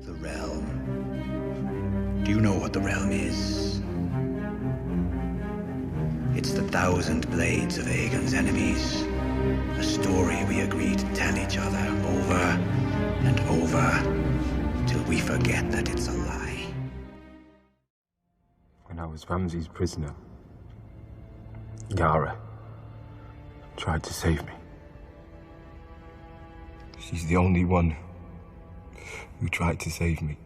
The realm. Do you know what the realm is? It's the 1,000 blades of Aegon's enemies. A story we agreed to tell each other over and over till we forget that it's a lie. When I was Ramsay's prisoner, Yara tried to save me. She's the only one who tried to save me.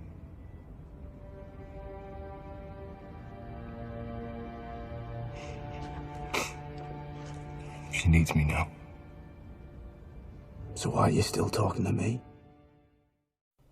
She needs me now. So why are you still talking to me?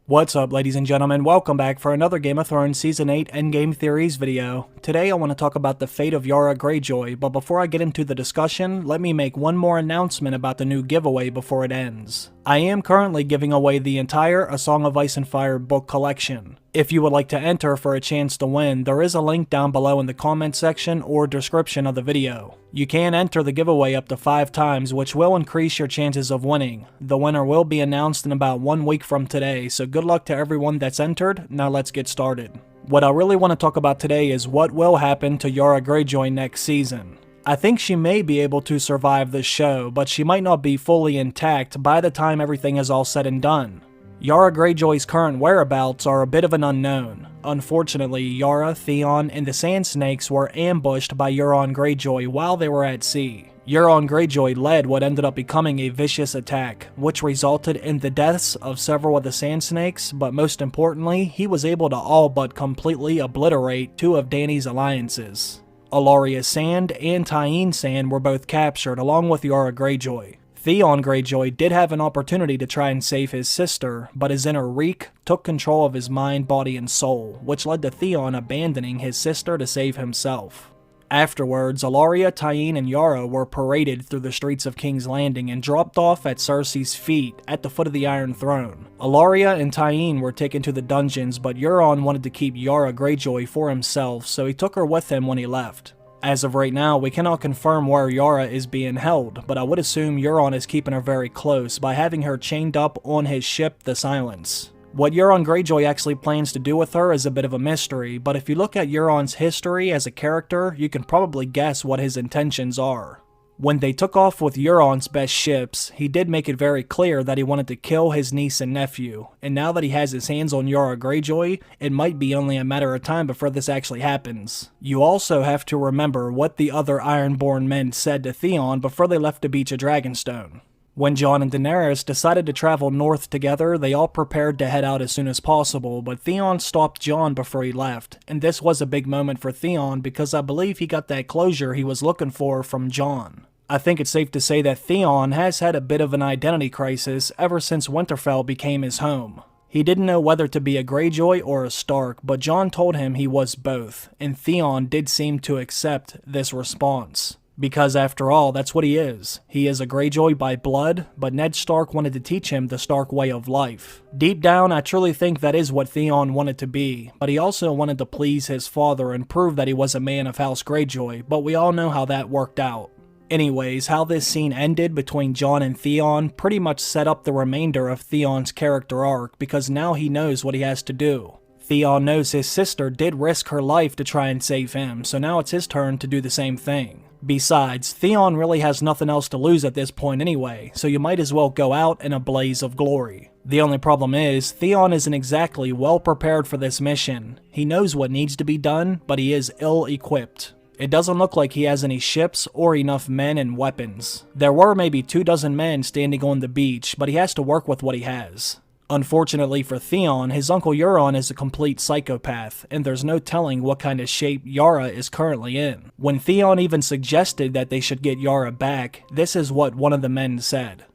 What's up, ladies and gentlemen? Welcome back for another Game of Thrones Season 8 Endgame Theories video. Today I want to talk about the fate of Yara Greyjoy, but before I get into the discussion, let me make one more announcement about the new giveaway before it ends. I am currently giving away the entire A Song of Ice and Fire book collection. If you would like to enter for a chance to win, there is a link down below in the comment section or description of the video. You can enter the giveaway up to 5 times, which will increase your chances of winning. The winner will be announced in about 1 week from today, so good luck to everyone that's entered. Now let's get started. What I really want to talk about today is what will happen to Yara Greyjoy next season. I think she may be able to survive this show, but she might not be fully intact by the time everything is all said and done. Yara Greyjoy's current whereabouts are a bit of an unknown. Unfortunately, Yara, Theon, and the Sand Snakes were ambushed by Yara Greyjoy while they were at sea. Yara Greyjoy led what ended up becoming a vicious attack, which resulted in the deaths of several of the Sand Snakes, but most importantly, he was able to all but completely obliterate 2 of Dany's alliances. Ellaria Sand and Tyene Sand were both captured along with Yara Greyjoy. Theon Greyjoy did have an opportunity to try and save his sister, but his inner reek took control of his mind, body, and soul, which led to Theon abandoning his sister to save himself. Afterwards, Ellaria, Tyene, and Yara were paraded through the streets of King's Landing and dropped off at Cersei's feet at the foot of the Iron Throne. Ellaria and Tyene were taken to the dungeons, but Euron wanted to keep Yara Greyjoy for himself, so he took her with him when he left. As of right now, we cannot confirm where Yara is being held, but I would assume Euron is keeping her very close by having her chained up on his ship, the Silence. What Yara Greyjoy actually plans to do with her is a bit of a mystery, but if you look at Euron's history as a character, you can probably guess what his intentions are. When they took off with Euron's best ships, he did make it very clear that he wanted to kill his niece and nephew, and now that he has his hands on Yara Greyjoy, it might be only a matter of time before this actually happens. You also have to remember what the other Ironborn men said to Theon before they left the beach of Dragonstone. When Jon and Daenerys decided to travel north together, they all prepared to head out as soon as possible, but Theon stopped Jon before he left, and this was a big moment for Theon because I believe he got that closure he was looking for from Jon. I think it's safe to say that Theon has had a bit of an identity crisis ever since Winterfell became his home. He didn't know whether to be a Greyjoy or a Stark, but Jon told him he was both, and Theon did seem to accept this response. Because after all, that's what he is. He is a Greyjoy by blood, but Ned Stark wanted to teach him the Stark way of life. Deep down, I truly think that is what Theon wanted to be, but he also wanted to please his father and prove that he was a man of House Greyjoy, but we all know how that worked out. Anyways, how this scene ended between Jon and Theon pretty much set up the remainder of Theon's character arc, because now he knows what he has to do. Theon knows his sister did risk her life to try and save him, so now it's his turn to do the same thing. Besides, Theon really has nothing else to lose at this point anyway, so you might as well go out in a blaze of glory. The only problem is, Theon isn't exactly well prepared for this mission. He knows what needs to be done, but he is ill-equipped. It doesn't look like he has any ships or enough men and weapons. There were maybe 24 men standing on the beach, but he has to work with what he has. Unfortunately for Theon, his uncle Euron is a complete psychopath, and there's no telling what kind of shape Yara is currently in. When Theon even suggested that they should get Yara back, this is what one of the men said.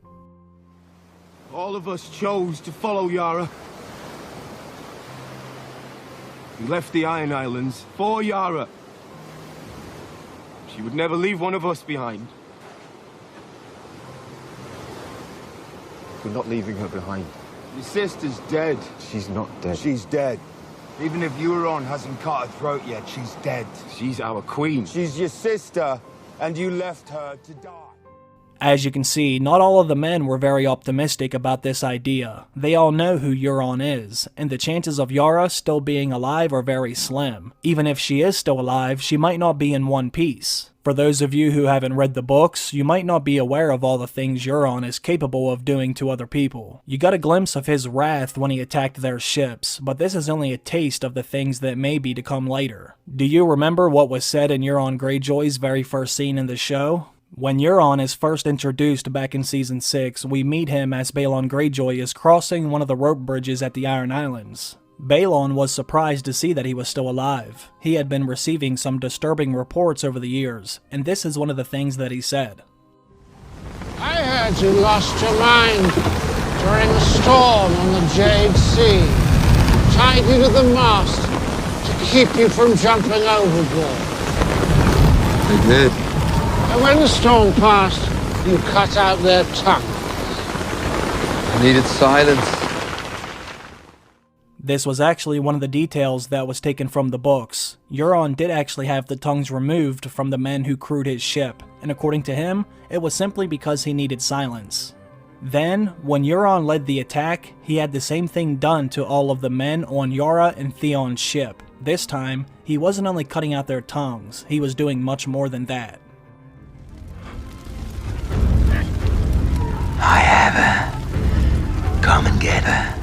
All of us chose to follow Yara. We left the Iron Islands for Yara. She would never leave one of us behind. We're not leaving her behind. Your sister's dead. She's not dead. She's dead. Even if Euron hasn't cut her throat yet, she's dead. She's our queen. She's your sister, and you left her to die. As you can see, not all of the men were very optimistic about this idea. They all know who Euron is, and the chances of Yara still being alive are very slim. Even if she is still alive, she might not be in one piece. For those of you who haven't read the books, you might not be aware of all the things Euron is capable of doing to other people. You got a glimpse of his wrath when he attacked their ships, but this is only a taste of the things that may be to come later. Do you remember what was said in Euron Greyjoy's very first scene in the show? When Euron is first introduced back in Season 6, we meet him as Balon Greyjoy is crossing one of the rope bridges at the Iron Islands. Balon was surprised to see that he was still alive. He had been receiving some disturbing reports over the years, and this is one of the things that he said. I heard you lost your mind during a storm on the Jade Sea. Tied you to the mast to keep you from jumping overboard. I did. And when the storm passed, you cut out their tongue. I needed silence. This was actually one of the details that was taken from the books. Euron did actually have the tongues removed from the men who crewed his ship, and according to him, it was simply because he needed silence. Then, when Euron led the attack, he had the same thing done to all of the men on Yara and Theon's ship. This time, he wasn't only cutting out their tongues, he was doing much more than that. I have her. Come and get her.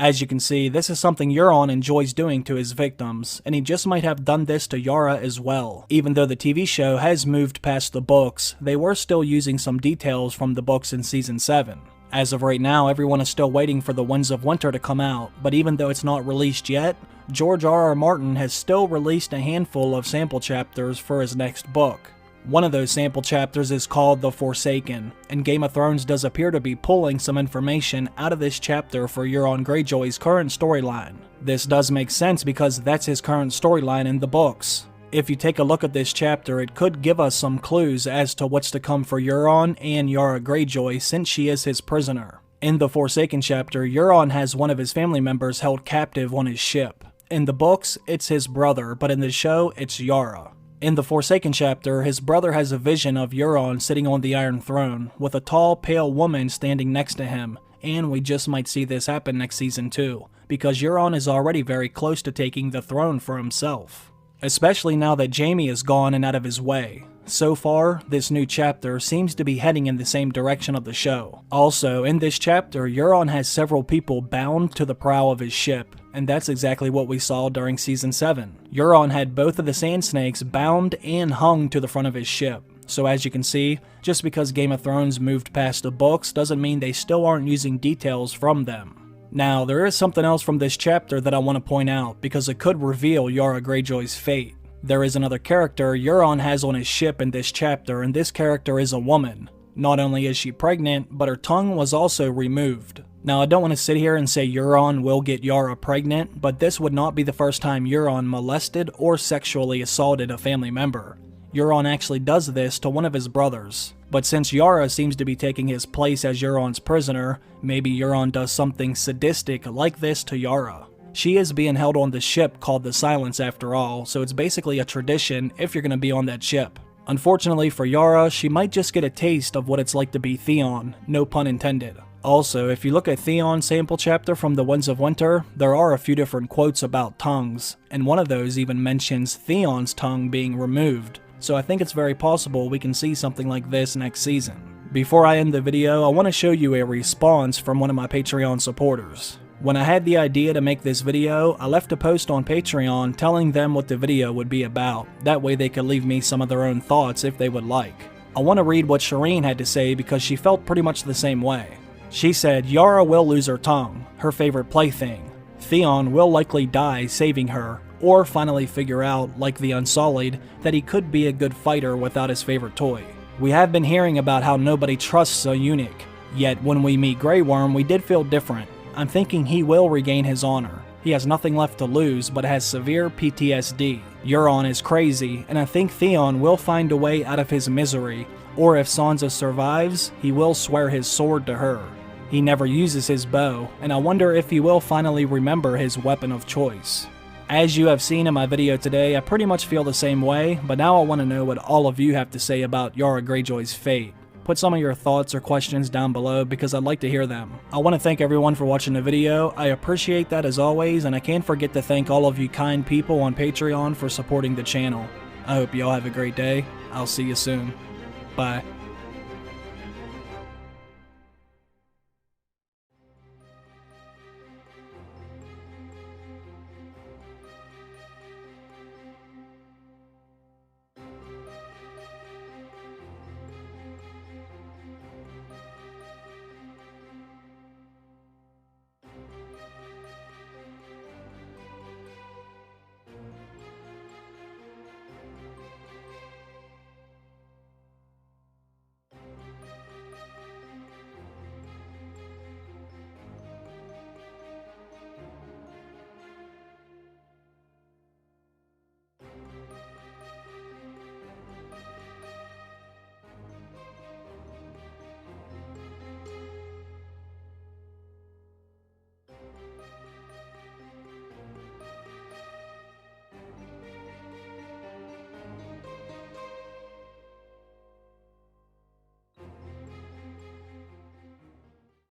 As you can see, this is something Euron enjoys doing to his victims, and he just might have done this to Yara as well. Even though the TV show has moved past the books, they were still using some details from the books in Season 7. As of right now, everyone is still waiting for The Winds of Winter to come out, but even though it's not released yet, George R.R. Martin has still released a handful of sample chapters for his next book. One of those sample chapters is called The Forsaken, and Game of Thrones does appear to be pulling some information out of this chapter for Euron Greyjoy's current storyline. This does make sense because that's his current storyline in the books. If you take a look at this chapter, it could give us some clues as to what's to come for Euron and Yara Greyjoy since she is his prisoner. In the Forsaken chapter, Euron has one of his family members held captive on his ship. In the books, it's his brother, but in the show, it's Yara. In the Forsaken chapter, his brother has a vision of Euron sitting on the Iron Throne, with a tall, pale woman standing next to him, and we just might see this happen next season too, because Euron is already very close to taking the throne for himself. Especially now that Jaime is gone and out of his way. So far, this new chapter seems to be heading in the same direction of the show. Also, in this chapter, Euron has several people bound to the prow of his ship, and that's exactly what we saw during Season 7. Euron had both of the Sand Snakes bound and hung to the front of his ship. So as you can see, just because Game of Thrones moved past the books doesn't mean they still aren't using details from them. Now, there is something else from this chapter that I want to point out, because it could reveal Yara Greyjoy's fate. There is another character Euron has on his ship in this chapter, and this character is a woman. Not only is she pregnant, but her tongue was also removed. Now, I don't want to sit here and say Euron will get Yara pregnant, but this would not be the first time Euron molested or sexually assaulted a family member. Euron actually does this to one of his brothers. But since Yara seems to be taking his place as Euron's prisoner, maybe Euron does something sadistic like this to Yara. She is being held on the ship called the Silence after all, so it's basically a tradition if you're going to be on that ship. Unfortunately for Yara, she might just get a taste of what it's like to be Theon, no pun intended. Also, if you look at Theon's sample chapter from The Winds of Winter, there are a few different quotes about tongues, and one of those even mentions Theon's tongue being removed, so I think it's very possible we can see something like this next season. Before I end the video, I want to show you a response from one of my Patreon supporters. When I had the idea to make this video, I left a post on Patreon telling them what the video would be about, that way they could leave me some of their own thoughts if they would like. I want to read what Shireen had to say because she felt pretty much the same way. She said, Yara will lose her tongue, her favorite plaything. Theon will likely die saving her, or finally figure out, like the Unsullied, that he could be a good fighter without his favorite toy. We have been hearing about how nobody trusts a eunuch, yet when we meet Grey Worm we did feel different. I'm thinking he will regain his honor. He has nothing left to lose, but has severe PTSD. Euron is crazy, and I think Theon will find a way out of his misery, or if Sansa survives, he will swear his sword to her. He never uses his bow, and I wonder if he will finally remember his weapon of choice. As you have seen in my video today, I pretty much feel the same way, but now I want to know what all of you have to say about Yara Greyjoy's fate. Put some of your thoughts or questions down below because I'd like to hear them. I want to thank everyone for watching the video. I appreciate that as always, and I can't forget to thank all of you kind people on Patreon for supporting the channel. I hope you all have a great day. I'll see you soon. Bye.